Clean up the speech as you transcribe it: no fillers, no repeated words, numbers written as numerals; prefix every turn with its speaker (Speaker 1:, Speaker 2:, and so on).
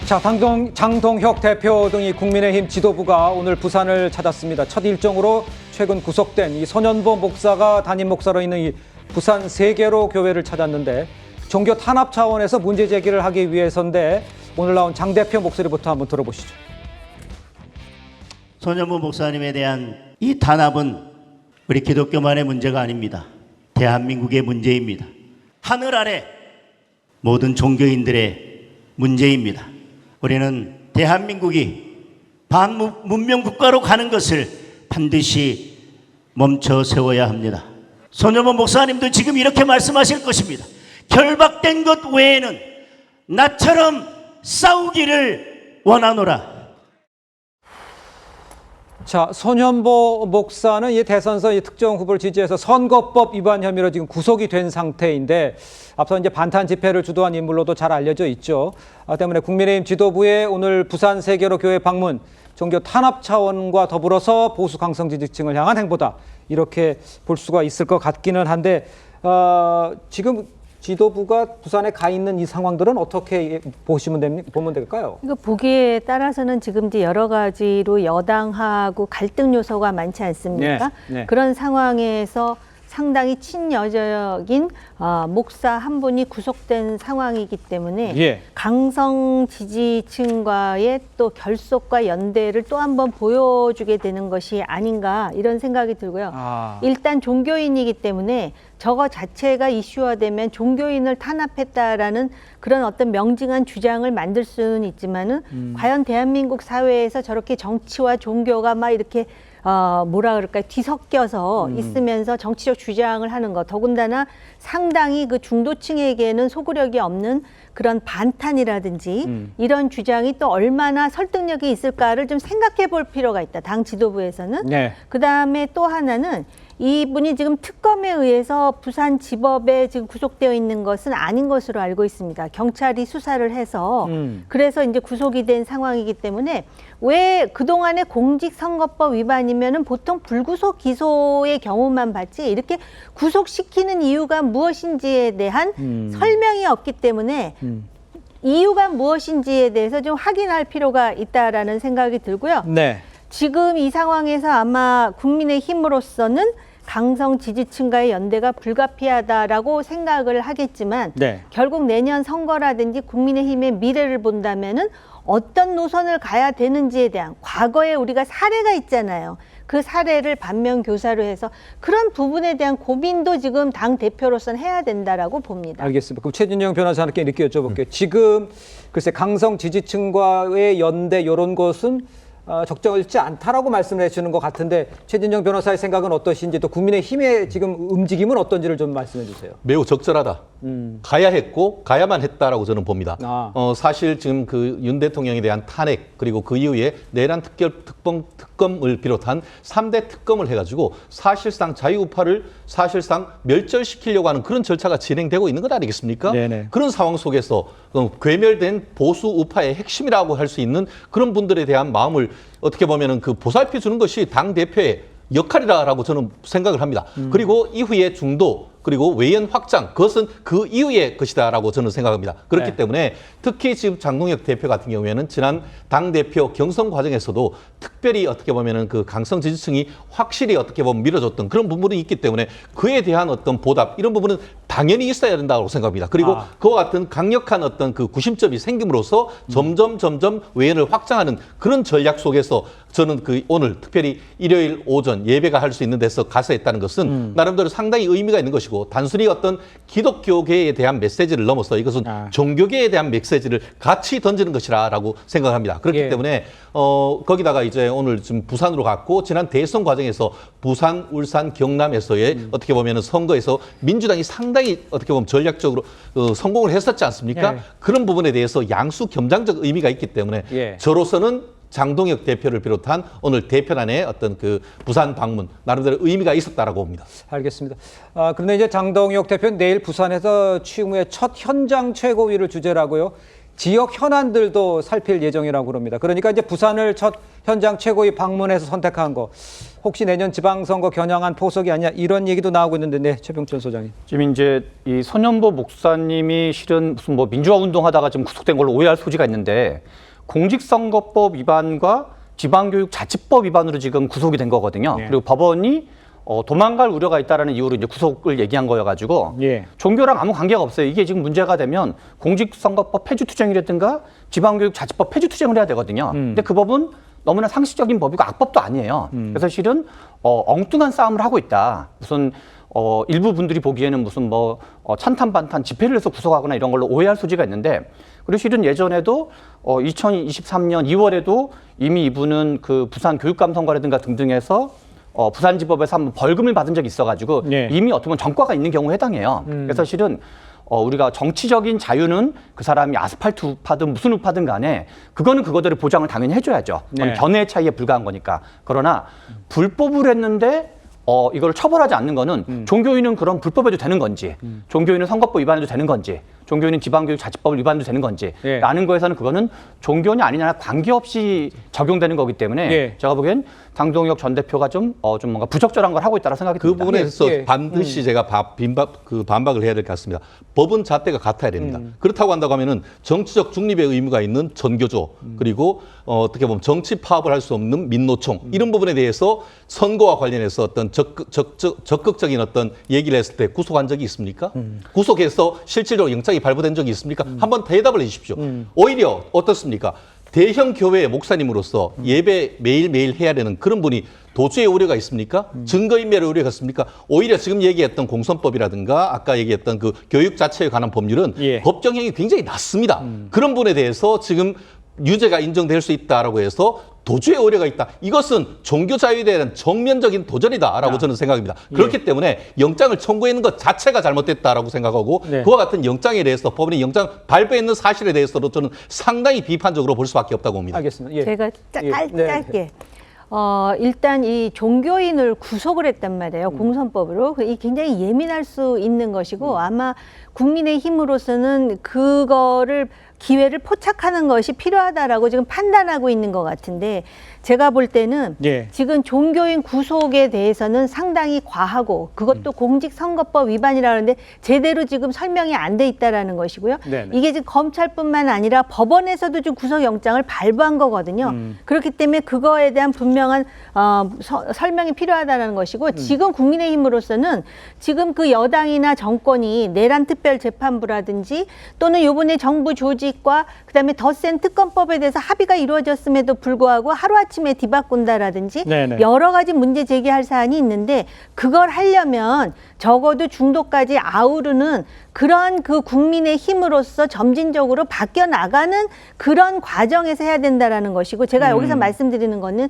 Speaker 1: 자, 장동혁 대표 등이 국민의힘 지도부가 오늘 부산을 찾았습니다. 첫 일정으로 최근 구속된 이 손현보 목사가 담임 목사로 있는 이 부산 세계로 교회를 찾았는데 종교 탄압 차원에서 문제 제기를 하기 위해서인데 오늘 나온 장 대표 목소리부터 한번 들어보시죠.
Speaker 2: 손현보 목사님에 대한 이 탄압은 우리 기독교만의 문제가 아닙니다. 대한민국의 문제입니다. 하늘 아래 모든 종교인들의 문제입니다. 우리는 대한민국이 반문명 국가로 가는 것을 반드시 멈춰 세워야 합니다. 손현보 목사님도 지금 이렇게 말씀하실 것입니다. 결박된 것 외에는 나처럼 싸우기를 원하노라.
Speaker 1: 자, 손현보 목사는 이 대선에서 이 특정 후보를 지지해서 선거법 위반 혐의로 지금 구속이 된 상태인데 앞서 이제 반탄 집회를 주도한 인물로도 잘 알려져 있죠. 때문에 국민의힘 지도부의 오늘 부산 세계로 교회 방문 종교 탄압 차원과 더불어서 보수 강성 지지층을 향한 행보다 이렇게 볼 수가 있을 것 같기는 한데 지금 지도부가 부산에 가 있는 이 상황들은 어떻게 보면 될까요?
Speaker 3: 이거 보기에 따라서는 지금 이제 여러 가지로 여당하고 갈등 요소가 많지 않습니까?
Speaker 1: 네.
Speaker 3: 그런 상황에서 상당히 친여적인 목사 한 분이 구속된 상황이기 때문에 강성 지지층과의 또 결속과 연대를 또 한 번 보여주게 되는 것이 아닌가 이런 생각이 들고요. 일단 종교인이기 때문에 저거 자체가 이슈화되면 종교인을 탄압했다라는 그런 어떤 명징한 주장을 만들 수는 있지만은 과연 대한민국 사회에서 저렇게 정치와 종교가 막 이렇게 뭐라 그럴까요? 뒤섞여서 있으면서 정치적 주장을 하는 것. 더군다나 상당히 그 중도층에게는 소구력이 없는 그런 반탄이라든지 이런 주장이 또 얼마나 설득력이 있을까를 좀 생각해 볼 필요가 있다. 당 지도부에서는. 그다음에 또 하나는 이분이 지금 특검에 의해서 부산지법에 지금 구속되어 있는 것은 아닌 것으로 알고 있습니다. 경찰이 수사를 해서 그래서 이제 구속이 된 상황이기 때문에 왜 그동안의 공직선거법 위반이면은 보통 불구속 기소의 경우만 봤지 이렇게 구속시키는 이유가 무엇인지에 대한 설명이 없기 때문에 이유가 무엇인지에 대해서 좀 확인할 필요가 있다라는 생각이 들고요. 지금 이 상황에서 아마 국민의힘으로서는 강성 지지층과의 연대가 불가피하다라고 생각을 하겠지만 결국 내년 선거라든지 국민의힘의 미래를 본다면은 어떤 노선을 가야 되는지에 대한 과거에 우리가 사례가 있잖아요. 그 사례를 반면 교사로 해서 그런 부분에 대한 고민도 지금 당 대표로서는 해야 된다라고 봅니다.
Speaker 1: 알겠습니다. 그럼 최진영 변호사님께 이렇게 여쭤볼게요. 지금 글쎄 강성 지지층과의 연대 이런 것은 적절치 않다라고 말씀을 해주는 것 같은데 최진영 변호사의 생각은 어떠신지 또 국민의힘의 지금 움직임은 어떤지를 좀 말씀해 주세요.
Speaker 4: 매우 적절하다. 가야 했고 가야만 했다라고 저는 봅니다. 사실 지금 그 윤 대통령에 대한 탄핵 그리고 그 이후에 내란 특검을 비롯한 3대 특검을 해가지고 사실상 자유우파를 사실상 멸절시키려고 하는 그런 절차가 진행되고 있는 것 아니겠습니까? 그런 상황 속에서 괴멸된 보수 우파의 핵심이라고 할 수 있는 그런 분들에 대한 마음을 어떻게 보면은 그 보살펴 주는 것이 당 대표의 역할이라고 저는 생각을 합니다. 그리고 이후에 중도 그리고 외연 확장 그것은 그 이후의 것이다라고 저는 생각합니다. 그렇기 때문에 특히 지금 장동혁 대표 같은 경우에는 지난 당대표 경선 과정에서도 특별히 어떻게 보면은 그 강성 지지층이 확실히 어떻게 보면 밀어줬던 그런 부분이 있기 때문에 그에 대한 어떤 보답 이런 부분은 당연히 있어야 된다고 생각합니다. 그리고 그와 같은 강력한 어떤 그 구심점이 생김으로써 점점 외연을 확장하는 그런 전략 속에서 저는 그 오늘 특별히 일요일 오전 예배가 할 수 있는 데서 가서 했다는 것은 나름대로 상당히 의미가 있는 것이고 단순히 어떤 기독교계에 대한 메시지를 넘어서 이것은 종교계에 대한 메시지를 같이 던지는 것이라고 생각합니다. 그렇기 때문에 거기다가 이제 오늘 지금 부산으로 갔고 지난 대선 과정에서 부산, 울산, 경남에서의 어떻게 보면은 선거에서 민주당이 상당히 어떻게 보면 전략적으로 성공을 했었지 않습니까? 그런 부분에 대해서 양수 겸장적 의미가 있기 때문에 저로서는 장동혁 대표를 비롯한 오늘 대표단의 어떤 그 부산 방문 나름대로 의미가 있었다라고 봅니다.
Speaker 1: 알겠습니다. 그런데 이제 장동혁 대표는 내일 부산에서 취임 후에 첫 현장 최고위를 주재라고요. 지역 현안들도 살필 예정이라고 합니다. 그러니까 이제 부산을 첫 현장 최고위 방문해서 선택한 거 혹시 내년 지방선거 겨냥한 포석이 아니냐 이런 얘기도 나오고 있는데 네, 최병천 소장님.
Speaker 5: 지금 이제 이 손현보 목사님이 실은 무슨 뭐 민주화 운동하다가 지금 구속된 걸로 오해할 소지가 있는데 공직선거법 위반과 지방교육자치법 위반으로 지금 구속이 된 거거든요.
Speaker 1: 네.
Speaker 5: 그리고 법원이 도망갈 우려가 있다라는 이유로 이제 구속을 얘기한 거여가지고 종교랑 아무 관계가 없어요. 이게 지금 문제가 되면 공직선거법 폐지투쟁이라든가 지방교육자치법 폐지투쟁을 해야 되거든요. 근데 그 법은 너무나 상식적인 법이고 악법도 아니에요. 그래서 실은 엉뚱한 싸움을 하고 있다. 무슨 일부 분들이 보기에는 무슨 뭐 찬탄반탄 집회를 해서 구속하거나 이런 걸로 오해할 소지가 있는데 그리고 실은 예전에도 2023년 2월에도 이미 이분은 그 부산 교육감선거라든가 등등에서 부산지법에서 한번 벌금을 받은 적이 있어가지고 이미 어떻게 보면 전과가 있는 경우에 해당해요. 그래서 실은 우리가 정치적인 자유는 그 사람이 아스팔트 우파든 무슨 우파든 간에 그거는 그거대로 보장을 당연히 해줘야죠. 그건 견해의 차이에 불과한 거니까. 그러나 불법을 했는데 이걸 처벌하지 않는 거는 종교인은 그런 불법해도 되는 건지 종교인은 선거법 위반해도 되는 건지 종교인은 지방교육자치법을 위반해도 되는 건지 라는 거에서는 그거는 종교냐 아니냐 관계없이 적용되는 거기 때문에 제가 보기엔 당동혁 전 대표가 좀 뭔가 부적절한 걸 하고 있다고 생각이 듭니다.
Speaker 4: 그 부분에서 반드시 제가 반박을 해야 될 것 같습니다. 법은 잣대가 같아야 됩니다. 그렇다고 한다고 하면은 정치적 중립의 의무가 있는 전교조 그리고 어떻게 보면 정치 파업을 할 수 없는 민노총 이런 부분에 대해서 선거와 관련해서 어떤 적극적인 어떤 얘기를 했을 때 구속한 적이 있습니까? 구속해서 실질적으로 영장이 발부된 적이 있습니까? 한번 대답을 해 주십시오. 오히려 어떻습니까? 대형 교회의 목사님으로서 예배 매일매일 해야 되는 그런 분이 도주의 우려가 있습니까? 증거인멸의 우려가 있습니까? 오히려 지금 얘기했던 공선법이라든가 아까 얘기했던 그 교육 자체에 관한 법률은 법정형이 굉장히 낮습니다. 그런 분에 대해서 지금 유죄가 인정될 수 있다라고 해서 도주의 우려가 있다. 이것은 종교 자유에 대한 정면적인 도전이다라고 저는 생각합니다. 그렇기 때문에 영장을 청구했는 것 자체가 잘못됐다라고 생각하고 그와 같은 영장에 대해서 법원이 영장 발부했는 사실에 대해서도 저는 상당히 비판적으로 볼 수밖에 없다고 봅니다.
Speaker 1: 알겠습니다.
Speaker 3: 제가 짧게. 일단 이 종교인을 구속을 했단 말이에요. 공선법으로. 이 굉장히 예민할 수 있는 것이고 아마 국민의힘으로서는 그거를 기회를 포착하는 것이 필요하다라고 지금 판단하고 있는 것 같은데 제가 볼 때는 지금 종교인 구속에 대해서는 상당히 과하고 그것도 공직선거법 위반이라는데 제대로 지금 설명이 안 돼 있다라는 것이고요. 이게 지금 검찰뿐만 아니라 법원에서도 지금 구속영장을 발부한 거거든요. 그렇기 때문에 그거에 대한 분명한 설명이 필요하다는 것이고 지금 국민의힘으로서는 지금 그 여당이나 정권이 내란 특별재판부라든지 또는 이번에 정부 조직과 그다음에 더 센 특검법에 대해서 합의가 이루어졌음에도 불구하고 하루아침에 뒤바꾼다라든지 여러 가지 문제 제기할 사안이 있는데 그걸 하려면 적어도 중도까지 아우르는 그런 그 국민의 힘으로서 점진적으로 바뀌어 나가는 그런 과정에서 해야 된다라는 것이고 제가 여기서 말씀드리는 거는